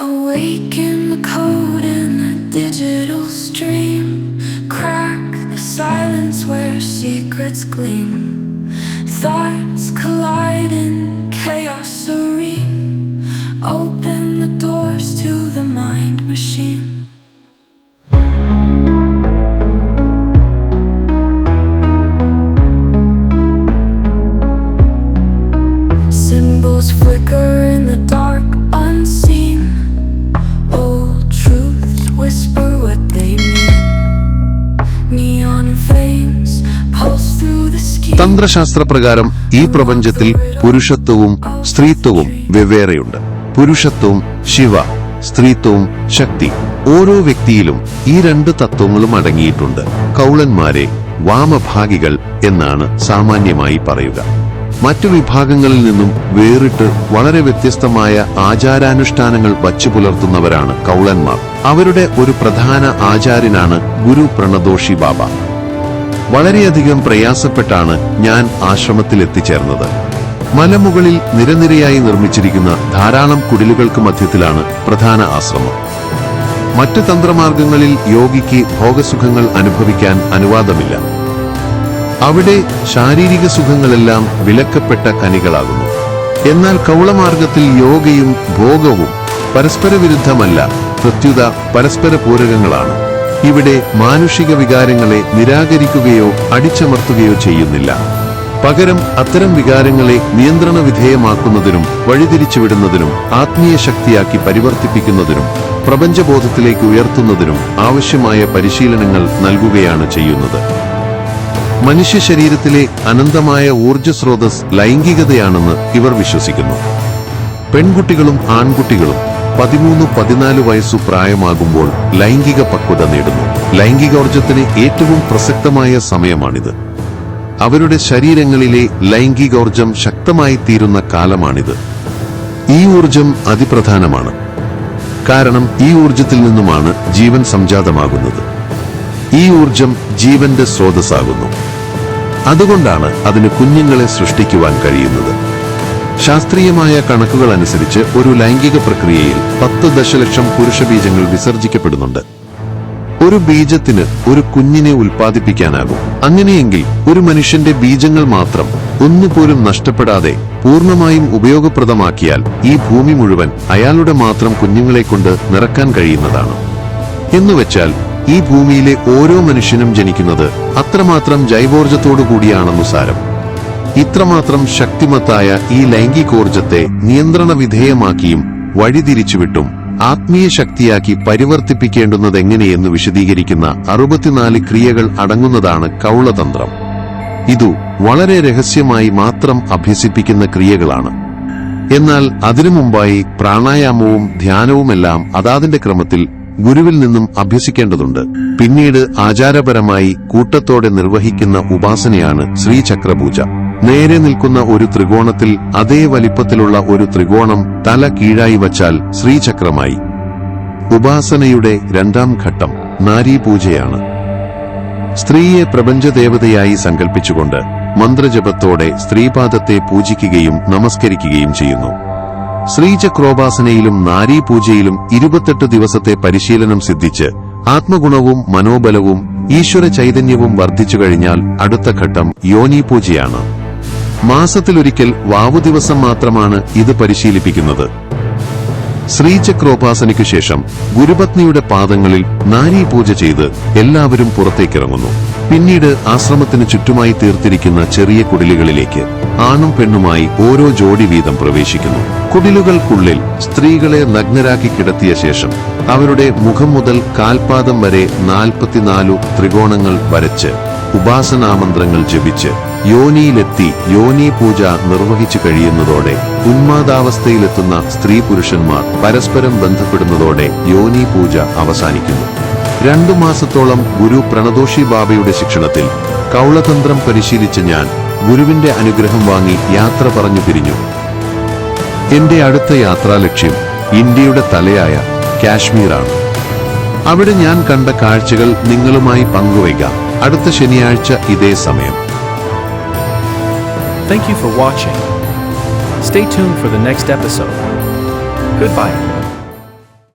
Awaken the code in a digital stream. Crack the silence where secrets gleam. Thoughts collide in chaos serene. Open the doors to the mind machine. Symbols flicker in the dark unseen. Old truths whisper what they mean. Neon flames pulse through the skin. തന്ത്രശാസ്ത്രപ്രകാരം ഈ പ്രപഞ്ചത്തിൽ പുരുഷത്വവും സ്ത്രീത്വവും വെവ്വേറെയുണ്ട്. പുരുഷത്വവും ശിവ, സ്ത്രീത്വവും ശക്തി. ഓരോ വ്യക്തിയിലും ഈ രണ്ട് തത്വങ്ങളും അടങ്ങിയിട്ടുണ്ട്. കൗളന്മാരെ വാമഭാഗികൾ എന്നാണ് സാമാന്യമായി പറയുക. മറ്റു വിഭാഗങ്ങളിൽ നിന്നും വേറിട്ട് വളരെ വ്യത്യസ്തമായ ആചാരാനുഷ്ഠാനങ്ങൾ വച്ചു പുലർത്തുന്നവരാണ് കൗളന്മാർ. അവരുടെ ഒരു പ്രധാന ആചാര്യനാണ് ഗുരു പ്രണദോഷി ബാബ. വളരെയധികം പ്രയാസപ്പെട്ടാണ് ഞാൻ ആശ്രമത്തിൽ എത്തിച്ചേർന്നത്. മലമുകളിൽ നിരനിരയായി നിർമ്മിച്ചിരിക്കുന്ന ധാരാളം കുടിലുകൾക്ക് മധ്യത്തിലാണ് പ്രധാന ആശ്രമം. മറ്റു തന്ത്രമാർഗങ്ങളിൽ യോഗിക്ക് ഭോഗസുഖങ്ങൾ അനുഭവിക്കാൻ അനുവാദമില്ല. അവിടെ ശാരീരിക സുഖങ്ങളെല്ലാം വിലക്കപ്പെട്ട കനികളാകുന്നു. എന്നാൽ കൗളമാർഗത്തിൽ യോഗയും ഭോഗവും പരസ്പര വിരുദ്ധമല്ല, പ്രത്യുത പരസ്പര പൂരകങ്ങളാണ്. ഇവിടെ മാനുഷിക വികാരങ്ങളെ നിരാകരിക്കുകയോ അടിച്ചമർത്തുകയോ ചെയ്യുന്നില്ല. പകരം അത്തരം വികാരങ്ങളെ നിയന്ത്രണ വിധേയമാക്കുന്നതിനും വഴിതിരിച്ചുവിടുന്നതിനും ആത്മീയ ശക്തിയാക്കി പരിവർത്തിപ്പിക്കുന്നതിനും പ്രപഞ്ചബോധത്തിലേക്ക് ഉയർത്തുന്നതിനും ആവശ്യമായ പരിശീലനങ്ങൾ നൽകുകയാണ് ചെയ്യുന്നത്. മനുഷ്യ ശരീരത്തിലെ അനന്തമായ ഊർജ്ജസ്രോതസ് ലൈംഗികതയാണെന്ന് ഇവർ വിശ്വസിക്കുന്നു. പെൺകുട്ടികളും ആൺകുട്ടികളും 13-14 വയസ്സു പ്രായമാകുമ്പോൾ ലൈംഗിക പക്വത നേടുന്നു. ലൈംഗികോർജ്ജത്തിന് ഏറ്റവും പ്രസക്തമായ സമയമാണിത്. അവരുടെ ശരീരങ്ങളിലെ ലൈംഗികോർജ്ജം ശക്തമായി തീരുന്ന കാലമാണിത്. ഈ ഊർജം അതിപ്രധാനമാണ്. കാരണം ഈ ഊർജത്തിൽ നിന്നുമാണ് ജീവൻ സംജാതമാകുന്നത്. ഈ ഊർജം ജീവന്റെ സ്രോതസ്സാകുന്നു. അതുകൊണ്ടാണ് അതിന് കുഞ്ഞുങ്ങളെ സൃഷ്ടിക്കുവാൻ കഴിയുന്നത്. ശാസ്ത്രീയമായ കണക്കുകൾ അനുസരിച്ച് ഒരു ലൈംഗിക പ്രക്രിയയിൽ 10 ദശലക്ഷം പുരുഷബീജങ്ങൾ വിസർജിക്കപ്പെടുന്നുണ്ട്. ഒരു ബീജത്തിന് ഒരു കുഞ്ഞിനെ ഉൽപ്പാദിപ്പിക്കാനാകും. അങ്ങനെയെങ്കിൽ ഒരു മനുഷ്യന്റെ ബീജങ്ങൾ മാത്രം ഒന്നുപോലും നഷ്ടപ്പെടാതെ പൂർണ്ണമായും ഉപയോഗപ്രദമാക്കിയാൽ ഈ ഭൂമി മുഴുവൻ അയാളുടെ മാത്രം കുഞ്ഞുങ്ങളെ കൊണ്ട് നിറക്കാൻ കഴിയുന്നതാണ്. എന്നുവെച്ചാൽ ഈ ഭൂമിയിലെ ഓരോ മനുഷ്യനും ജനിക്കുന്നത് അത്രമാത്രം ജൈവോർജത്തോടുകൂടിയാണെന്നു സാരം. ഇത്രമാത്രം ശക്തിമത്തായ ഈ ലൈംഗികോർജത്തെ നിയന്ത്രണ വിധേയമാക്കിയും വഴിതിരിച്ചുവിട്ടും ആത്മീയ ശക്തിയാക്കി പരിവർത്തിപ്പിക്കേണ്ടുന്നതെങ്ങനെയെന്ന് വിശദീകരിക്കുന്ന 64 ക്രിയകൾ അടങ്ങുന്നതാണ് കൗളതന്ത്രം. ഇതു വളരെ രഹസ്യമായി മാത്രം അഭ്യസിപ്പിക്കുന്ന ക്രിയകളാണ്. എന്നാൽ അതിനു മുമ്പായി പ്രാണായാമവും ധ്യാനവുമെല്ലാം അതാതിന്റെ ക്രമത്തിൽ ഗുരുവിൽ നിന്നും അഭ്യസിക്കേണ്ടതുണ്ട്. പിന്നീട് ആചാരപരമായി കൂട്ടത്തോടെ നിർവഹിക്കുന്ന ഉപാസനയാണ് ശ്രീചക്രപൂജ. നേരെ നിൽക്കുന്ന ഒരു ത്രികോണത്തിൽ അതേ വലിപ്പത്തിലുള്ള ഒരു ത്രികോണം തല കീഴായി വച്ചാൽ ശ്രീചക്രമായി. ഉപാസനയുടെ 2ാം ഘട്ടം നാരീപൂജയാണ്. സ്ത്രീയെ പ്രപഞ്ചദേവതയായി സങ്കൽപ്പിച്ചുകൊണ്ട് മന്ത്രജപത്തോടെ സ്ത്രീപാദത്തെ പൂജിക്കുകയും നമസ്കരിക്കുകയും ചെയ്യുന്നു. ശ്രീചക്രോപാസനയിലും നാരീപൂജയിലും 28 ദിവസത്തെ പരിശീലനം സിദ്ധിച്ച് ആത്മഗുണവും മനോബലവും ഈശ്വര ചൈതന്യവും വർദ്ധിച്ചു കഴിഞ്ഞാൽ അടുത്ത ഘട്ടം യോനീപൂജയാണ്. മാസത്തിലൊരിക്കൽ വാവു ദിവസം മാത്രമാണ് ഇത് പരിശീലിപ്പിക്കുന്നത്. ശ്രീചക്രോപാസനയ്ക്കു ശേഷം ഗുരുപത്നിയുടെ പാദങ്ങളിൽ നാരീപൂജ ചെയ്ത് എല്ലാവരും പുറത്തേക്കിറങ്ങുന്നു. പിന്നീട് ആശ്രമത്തിന് ചുറ്റുമായി തീർത്തിരിക്കുന്ന ചെറിയ കുടിലുകളിലേക്ക് ആണും പെണ്ണുമായി ഓരോ ജോഡി വീതം പ്രവേശിക്കുന്നു. കുടിലുകൾക്കുള്ളിൽ സ്ത്രീകളെ നഗ്നരാക്കി കിടത്തിയ ശേഷം അവരുടെ മുഖം മുതൽ കാൽപാദം വരെ 44 ത്രികോണങ്ങൾ വരച്ച് ഉപാസനാമന്ത്രങ്ങൾ ജപിച്ച് യോനിയിലെത്തി യോനി പൂജ നിർവഹിച്ചു കഴിയുന്നതോടെ ഉന്മാദാവസ്ഥയിലെത്തുന്ന സ്ത്രീ പുരുഷന്മാർ പരസ്പരം ബന്ധപ്പെടുന്നതോടെ യോനി പൂജ അവസാനിക്കുന്നു. 2 മാസത്തോളം ഗുരു പ്രണദോഷി ബാബയുടെ ശിക്ഷണത്തിൽ കൗളതന്ത്രം പരിശീലിച്ച ഞാൻ ഗുരുവിന്റെ അനുഗ്രഹം വാങ്ങി യാത്ര പറഞ്ഞു പിരിഞ്ഞു. എന്റെ അടുത്ത യാത്രാലക്ഷ്യം ഇന്ത്യയുടെ തലയായ കാശ്മീരാണ്. അവിടെ ഞാൻ കണ്ട കാഴ്ചകൾ നിങ്ങളുമായി പങ്കുവയ്ക്കാം അടുത്ത ശനിയാഴ്ച ഇതേ സമയം. Thank you for watching. Stay tuned for the next episode. Goodbye.